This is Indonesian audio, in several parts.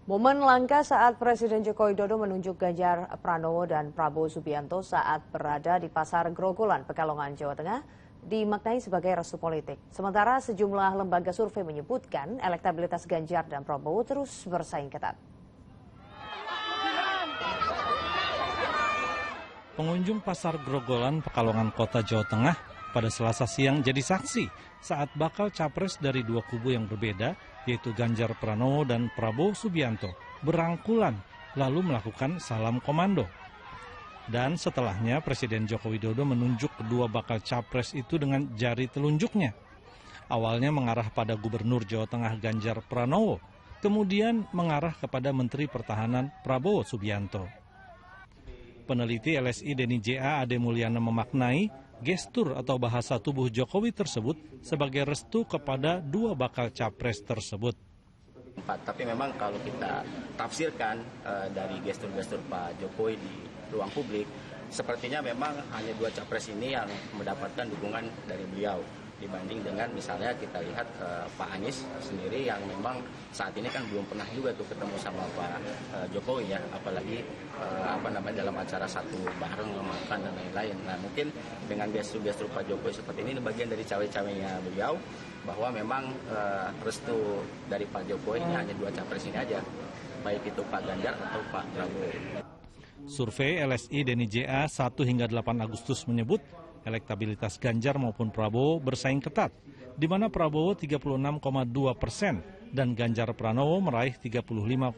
Momen langka saat Presiden Joko Widodo menunjuk Ganjar Pranowo dan Prabowo Subianto saat berada di Pasar Grogolan, Pekalongan, Jawa Tengah, dimaknai sebagai restu politik. Sementara sejumlah lembaga survei menyebutkan elektabilitas Ganjar dan Prabowo terus bersaing ketat. Pengunjung Pasar Grogolan, Pekalongan, Kota Jawa Tengah pada Selasa siang jadi saksi saat bakal capres dari dua kubu yang berbeda, yaitu Ganjar Pranowo dan Prabowo Subianto, berangkulan lalu melakukan salam komando. Dan setelahnya Presiden Joko Widodo menunjuk kedua bakal capres itu dengan jari telunjuknya. Awalnya mengarah pada Gubernur Jawa Tengah Ganjar Pranowo, kemudian mengarah kepada Menteri Pertahanan Prabowo Subianto. Peneliti LSI Denny J.A. Ade Mulyana memaknai gestur atau bahasa tubuh Jokowi tersebut sebagai restu kepada dua bakal capres tersebut. Tapi memang kalau kita tafsirkan dari gestur-gestur Pak Jokowi di ruang publik, sepertinya memang hanya dua capres ini yang mendapatkan dukungan dari beliau. Dibanding dengan misalnya kita lihat Pak Anies sendiri yang memang saat ini kan belum pernah juga tuh ketemu sama Pak Jokowi ya, apalagi dalam acara satu bareng makan dan lain-lain. Nah mungkin dengan gestur-gestur Pak Jokowi seperti ini bagian dari cawe-cawenya beliau bahwa memang restu dari Pak Jokowi ini hanya dua capres ini aja, baik itu Pak Ganjar atau Pak Prabowo. Survei LSI Denny J.A. 1 hingga 8 Agustus menyebut elektabilitas Ganjar maupun Prabowo bersaing ketat, di mana Prabowo 36,2% dan Ganjar Pranowo meraih 35,8%,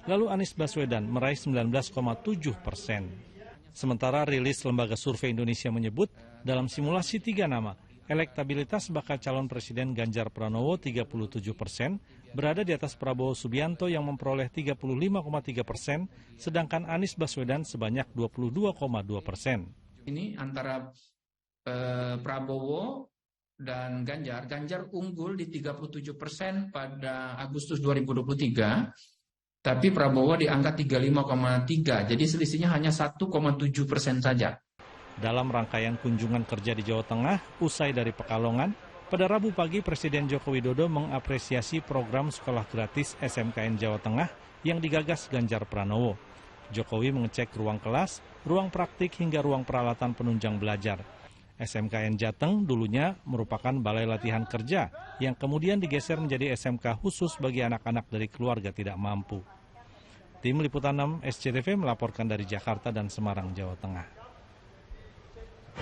lalu Anies Baswedan meraih 19,7%. Sementara rilis Lembaga Survei Indonesia menyebut dalam simulasi 3 nama, elektabilitas bakal calon Presiden Ganjar Pranowo 37%, berada di atas Prabowo Subianto yang memperoleh 35,3%, sedangkan Anies Baswedan sebanyak 22,2%. Ini antara Prabowo dan Ganjar unggul di 37% pada Agustus 2023, tapi Prabowo di angka 35,3%, jadi selisihnya hanya 1,7% saja. Dalam rangkaian kunjungan kerja di Jawa Tengah, usai dari Pekalongan, pada Rabu pagi Presiden Joko Widodo mengapresiasi program sekolah gratis SMKN Jawa Tengah yang digagas Ganjar Pranowo. Jokowi mengecek ruang kelas, ruang praktik hingga ruang peralatan penunjang belajar. SMKN Jateng dulunya merupakan balai latihan kerja yang kemudian digeser menjadi SMK khusus bagi anak-anak dari keluarga tidak mampu. Tim Liputan 6 SCTV melaporkan dari Jakarta dan Semarang, Jawa Tengah.